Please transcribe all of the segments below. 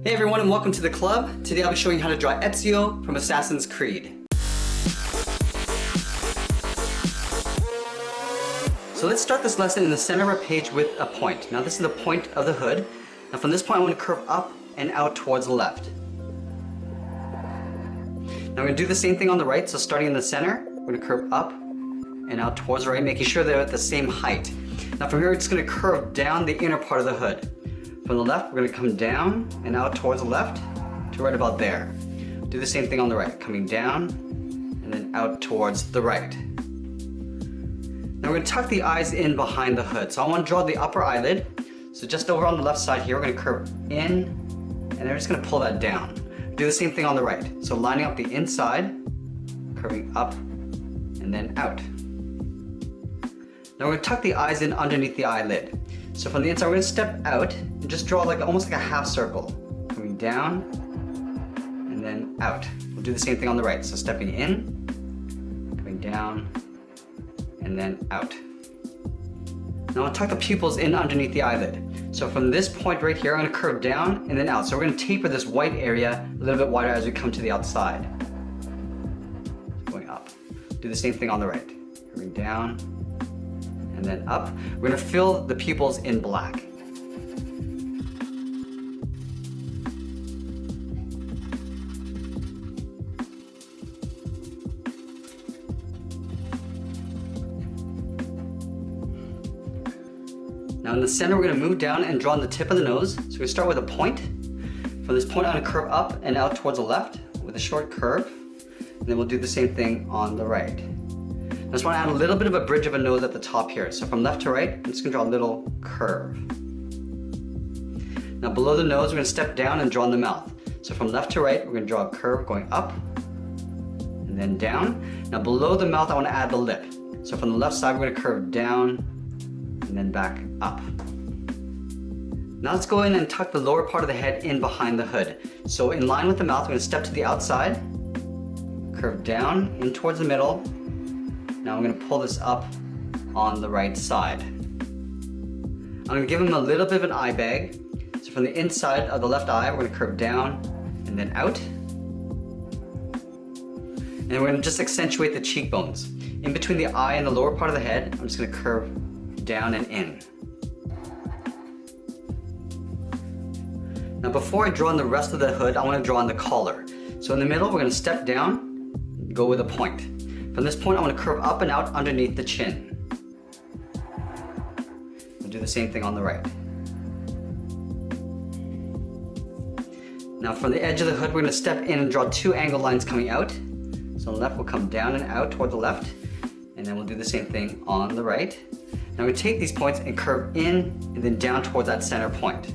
Hey everyone, and welcome to the club. Today I'll be showing you how to draw Ezio from Assassin's Creed. So let's start this lesson in the center of our page with a point. Now this is the point of the hood. Now from this point I want to curve up and out towards the left. Now we're going to do the same thing on the right, so starting in the center, we're going to curve up and out towards the right, making sure they're at the same height. Now from here it's going to curve down the inner part of the hood. From the left, we're going to come down and out towards the left to right about there. Do the same thing on the right, coming down and then out towards the right. Now we're going to tuck the eyes in behind the hood. So I want to draw the upper eyelid. So just over on the left side here, we're going to curve in and then we're just going to pull that down. Do the same thing on the right. So lining up the inside, curving up and then out. Now we're going to tuck the eyes in underneath the eyelid. So from the inside, we're going to step out and just draw almost like a half circle. Coming down and then out. We'll do the same thing on the right. So stepping in, coming down, and then out. Now I'll tuck the pupils in underneath the eyelid. So from this point right here, I'm going to curve down and then out. So we're going to taper this white area a little bit wider as we come to the outside. Going up. Do the same thing on the right. Curving down and then up. We're going to fill the pupils in black. Now in the center, we're going to move down and draw on the tip of the nose. So we start with a point. From this point, I'm going to curve up and out towards the left with a short curve. And then we'll do the same thing on the right. I just want to add a little bit of a bridge of a nose at the top here. So from left to right, I'm just going to draw a little curve. Now below the nose, we're going to step down and draw in the mouth. So from left to right, we're going to draw a curve going up and then down. Now below the mouth, I want to add the lip. So from the left side, we're going to curve down and then back up. Now let's go in and tuck the lower part of the head in behind the hood. So in line with the mouth, we're going to step to the outside, curve down in towards the middle. Now I'm going to pull this up on the right side. I'm going to give him a little bit of an eye bag. So from the inside of the left eye, we're going to curve down and then out. And we're going to just accentuate the cheekbones. In between the eye and the lower part of the head, I'm just going to curve down and in. Now before I draw on the rest of the hood, I want to draw on the collar. So in the middle, we're going to step down, go with a point. From this point, I want to curve up and out underneath the chin. We'll do the same thing on the right. Now from the edge of the hood, we're going to step in and draw two angle lines coming out. So on the left will come down and out toward the left, and then we'll do the same thing on the right. Now we take these points and curve in and then down towards that center point.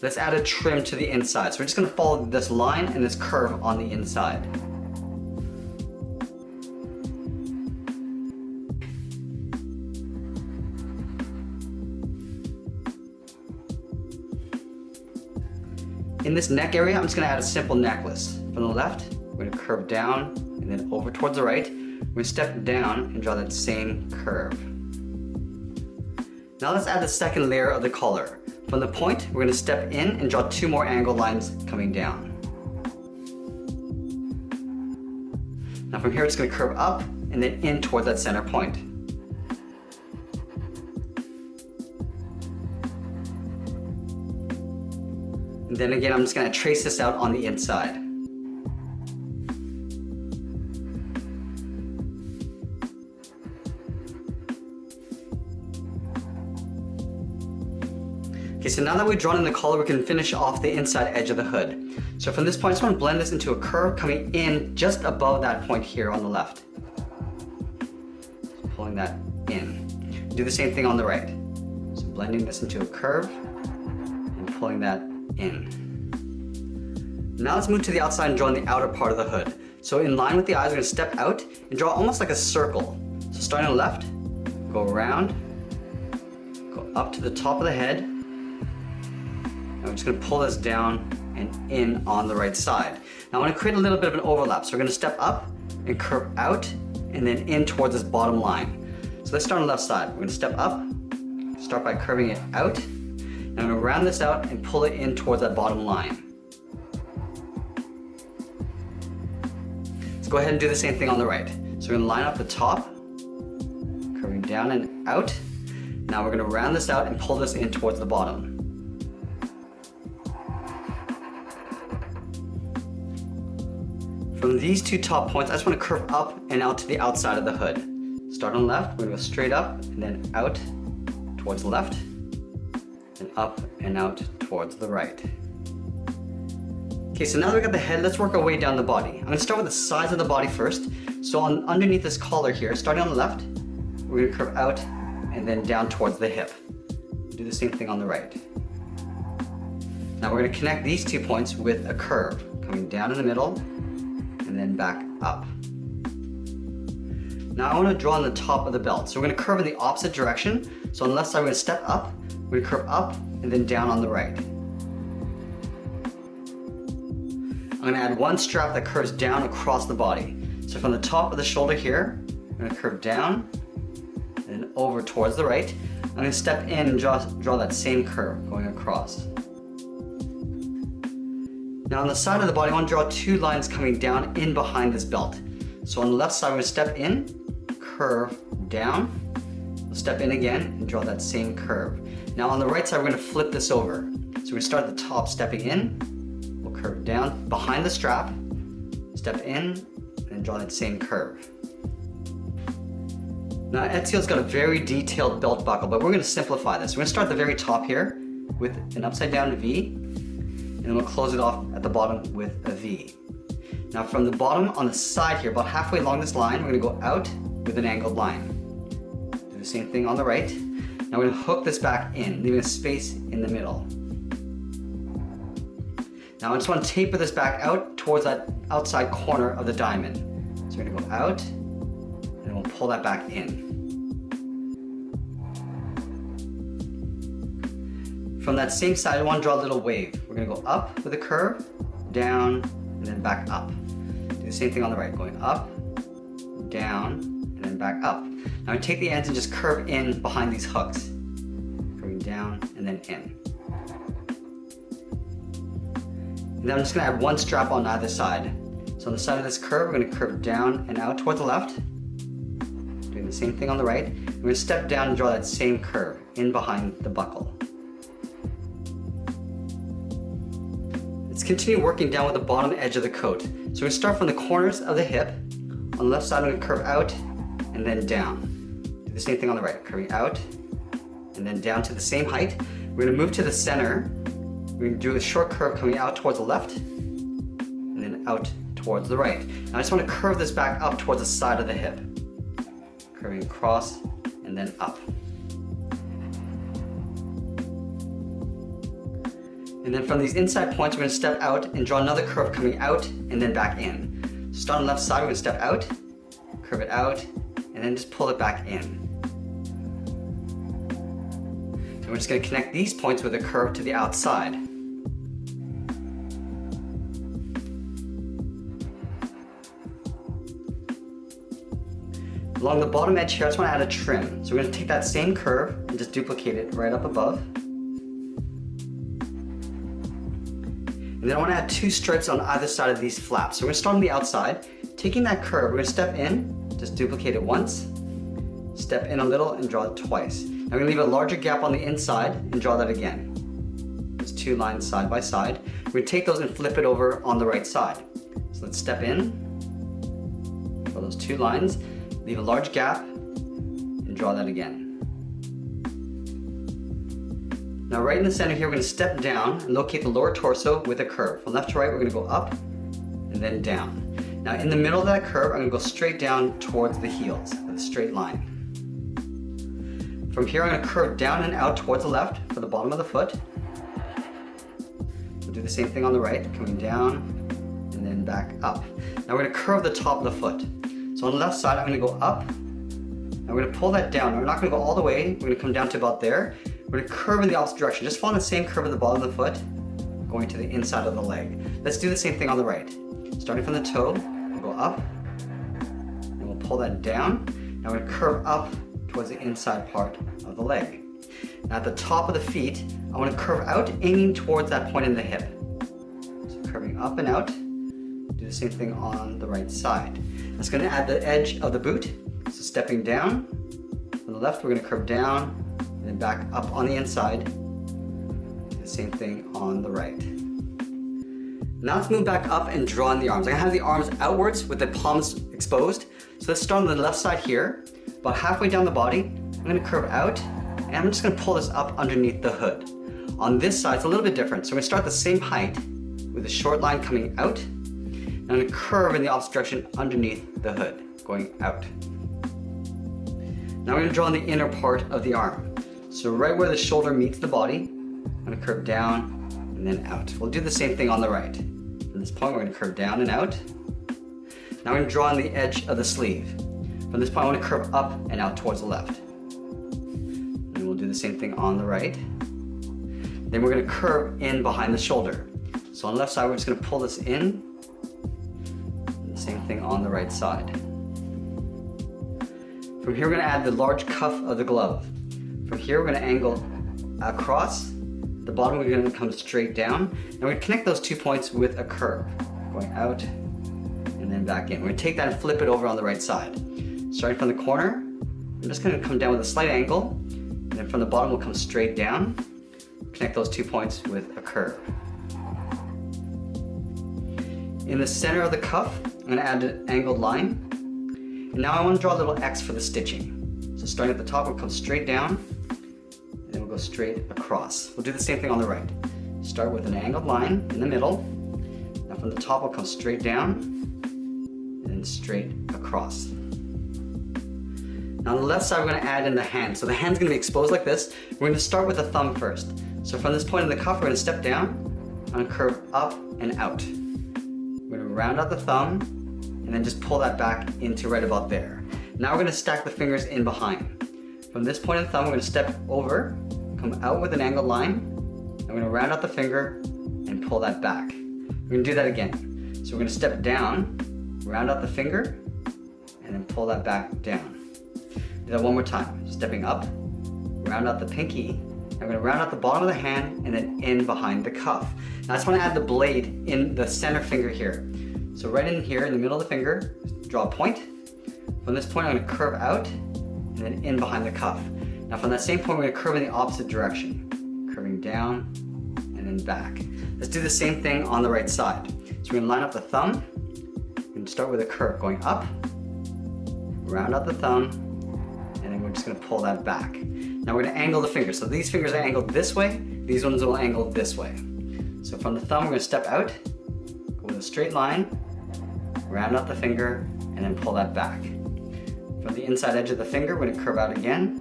Let's add a trim to the inside. So we're just going to follow this line and this curve on the inside. In this neck area, I'm just going to add a simple necklace. From the left, we're going to curve down and then over towards the right. We're going to step down and draw that same curve. Now let's add the second layer of the collar. From the point, we're going to step in and draw two more angle lines coming down. Now from here, it's going to curve up and then in towards that center point. And then again, I'm just going to trace this out on the inside. Okay, so now that we've drawn in the collar, we can finish off the inside edge of the hood. So from this point, I just want to blend this into a curve coming in just above that point here on the left. Pulling that in. Do the same thing on the right. So blending this into a curve and pulling that in. Now let's move to the outside and draw in the outer part of the hood. So in line with the eyes, we're going to step out and draw almost like a circle. So starting on the left, go around, go up to the top of the head. And we're just going to pull this down and in on the right side. Now I want to create a little bit of an overlap. So we're going to step up and curve out and then in towards this bottom line. So So let's start on the left side. We're going to step up, start by curving it out. And I'm going to round this out and pull it in towards that bottom line. Let's go ahead and do the same thing on the right. So we're going to line up the top, curving down and out. Now we're going to round this out and pull this in towards the bottom. From these two top points, I just want to curve up and out to the outside of the hood. Start on the left, we're going to go straight up and then out towards the left, and up and out towards the right. Okay, so now that we got the head, let's work our way down the body. I'm going to start with the sides of the body first. So underneath this collar here, starting on the left, we're going to curve out and then down towards the hip. Do the same thing on the right. Now we're going to connect these 2 points with a curve, coming down in the middle and then back up. Now I want to draw on the top of the belt. So we're going to curve in the opposite direction. So on the left side, we're going to step up, we're going to curve up and then down on the right. I'm going to add one strap that curves down across the body. So from the top of the shoulder here, I'm going to curve down and over towards the right. I'm going to step in and draw that same curve going across. Now on the side of the body, I want to draw 2 lines coming down in behind this belt. So on the left side, we're going to step in, curve down, we'll step in again and draw that same curve. Now on the right side, we're going to flip this over. So we start at the top, stepping in, we'll curve down behind the strap, step in, and draw that same curve. Now Ezio's got a very detailed belt buckle, but we're going to simplify this. We're going to start at the very top here with an upside down V, and then we'll close it off at the bottom with a V. Now from the bottom on the side here, about halfway along this line, we're going to go out with an angled line. Do the same thing on the right. Now we're going to hook this back in, leaving a space in the middle. Now I just want to taper this back out towards that outside corner of the diamond. So we're going to go out, and then we'll pull that back in. From that same side, I want to draw a little wave. We're going to go up with a curve, down, and then back up. Do the same thing on the right, going up, down, and then back up. Now I take the ends and just curve in behind these hooks. Curving down and then in. And then I'm just going to add one strap on either side. So on the side of this curve, we're going to curve down and out towards the left. Doing the same thing on the right. We're going to step down and draw that same curve in behind the buckle. Let's continue working down with the bottom edge of the coat. So we're going to start from the corners of the hip. On the left side, I'm going to curve out and then down. Do the same thing on the right, curving out and then down to the same height. We're going to move to the center. We're going to do a short curve coming out towards the left and then out towards the right. Now I just want to curve this back up towards the side of the hip. Curving across and then up. And then from these inside points, we're going to step out and draw another curve coming out and then back in. So start on the left side, we're going to step out, curve it out, and then just pull it back in. And we're just going to connect these points with a curve to the outside. Along the bottom edge here, I just want to add a trim. So we're going to take that same curve and just duplicate it right up above. And then I want to add 2 stripes on either side of these flaps. So we're going to start on the outside. Taking that curve, we're going to step in, just duplicate it once, step in a little and draw it twice. Now we're going to leave a larger gap on the inside and draw that again. There's 2 lines side by side. We're going to take those and flip it over on the right side. So let's step in, draw those 2 lines, leave a large gap, and draw that again. Now right in the center here, we're going to step down and locate the lower torso with a curve. From left to right, we're going to go up and then down. Now in the middle of that curve, I'm going to go straight down towards the heels with a straight line. From here, I'm going to curve down and out towards the left for the bottom of the foot. We'll do the same thing on the right, coming down and then back up. Now we're going to curve the top of the foot. So on the left side, I'm going to go up. Now we're going to pull that down. We're not going to go all the way. We're going to come down to about there. We're going to curve in the opposite direction. Just follow the same curve at the bottom of the foot, going to the inside of the leg. Let's do the same thing on the right. Starting from the toe, we'll go up, and we'll pull that down. Now we're going to curve up towards the inside part of the leg. Now at the top of the feet, I want to curve out, aiming towards that point in the hip. So curving up and out. Do the same thing on the right side. That's going to add the edge of the boot. So stepping down. On the left, we're going to curve down and then back up on the inside. Do the same thing on the right. Now let's move back up and draw in the arms. I'm gonna have the arms outwards with the palms exposed. So let's start on the left side here. About halfway down the body, I'm gonna curve out and I'm just gonna pull this up underneath the hood. On this side, it's a little bit different. So we're gonna start the same height with a short line coming out. And I'm gonna curve in the opposite direction underneath the hood, going out. Now we're gonna draw on the inner part of the arm. So right where the shoulder meets the body, I'm gonna curve down and then out. We'll do the same thing on the right. From this point, we're gonna curve down and out. Now we're gonna draw on the edge of the sleeve. From this point, I wanna curve up and out towards the left. And we'll do the same thing on the right. Then we're gonna curve in behind the shoulder. So on the left side, we're just gonna pull this in. And the same thing on the right side. From here, we're gonna add the large cuff of the glove. From here, we're gonna angle across. The bottom, we're gonna come straight down. And we're gonna connect those 2 points with a curve. Going out and then back in. We're gonna take that and flip it over on the right side. Starting from the corner, I'm just gonna come down with a slight angle. And then from the bottom, we'll come straight down. Connect those 2 points with a curve. In the center of the cuff, I'm gonna add an angled line. And now I wanna draw a little X for the stitching. So starting at the top, we'll come straight down. And then we'll go straight across. We'll do the same thing on the right. Start with an angled line in the middle. Now from the top, we'll come straight down and then straight across. Now on the left side, we're gonna add in the hand. So the hand's gonna be exposed like this. We're gonna start with the thumb first. So from this point in the cuff, we're gonna step down. I'm gonna curve up and out. We're gonna round out the thumb and then just pull that back into right about there. Now we're gonna stack the fingers in behind. From this point in the thumb, we're gonna step over, come out with an angled line. I'm gonna round out the finger and pull that back. We're gonna do that again. So we're gonna step down, round out the finger, and then pull that back down. Do that one more time. Stepping up, round out the pinky. I'm gonna round out the bottom of the hand and then in behind the cuff. Now I just wanna add the blade in the center finger here. So right in here, in the middle of the finger, draw a point. From this point, I'm gonna curve out and then in behind the cuff. Now from that same point, we're gonna curve in the opposite direction. Curving down and then back. Let's do the same thing on the right side. So we're gonna line up the thumb. We're gonna start with a curve going up, round out the thumb, and then we're just gonna pull that back. Now we're gonna angle the fingers. So these fingers are angled this way, these ones will angle this way. So from the thumb, we're gonna step out, go with a straight line, round out the finger, and then pull that back. From the inside edge of the finger, we're gonna curve out again,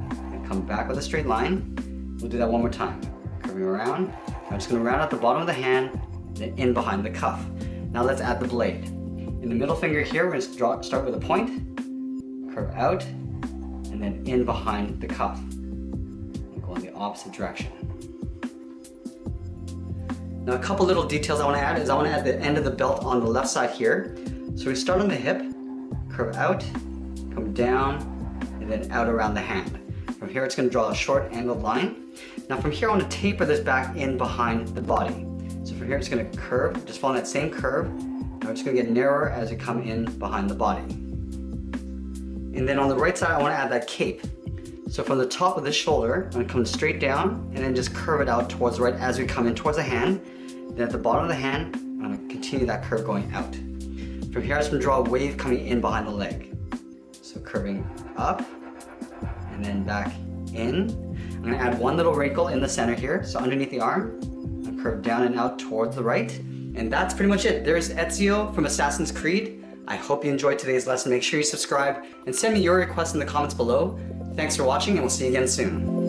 and come back with a straight line. We'll do that one more time. Curving around. I'm just gonna round out the bottom of the hand, then in behind the cuff. Now let's add the blade. In the middle finger here, we're gonna start with a point, curve out, and then in behind the cuff. And go in the opposite direction. Now a couple little details I wanna add is I wanna add the end of the belt on the left side here. So we start on the hip, curve out, come down, and then out around the hand. From here, it's gonna draw a short angled line. Now from here, I wanna taper this back in behind the body. So from here, it's gonna curve, just follow that same curve. Now it's gonna get narrower as you come in behind the body. And then on the right side, I wanna add that cape. So from the top of the shoulder, I'm gonna come straight down and then just curve it out towards the right as we come in towards the hand. Then at the bottom of the hand, I'm gonna continue that curve going out. From here, I'm just gonna draw a wave coming in behind the leg. So curving up and then back in. I'm gonna add one little wrinkle in the center here. So underneath the arm, I'm curve down and out towards the right. And that's pretty much it. There's Ezio from Assassin's Creed. I hope you enjoyed today's lesson. Make sure you subscribe and send me your requests in the comments below. Thanks for watching and we'll see you again soon.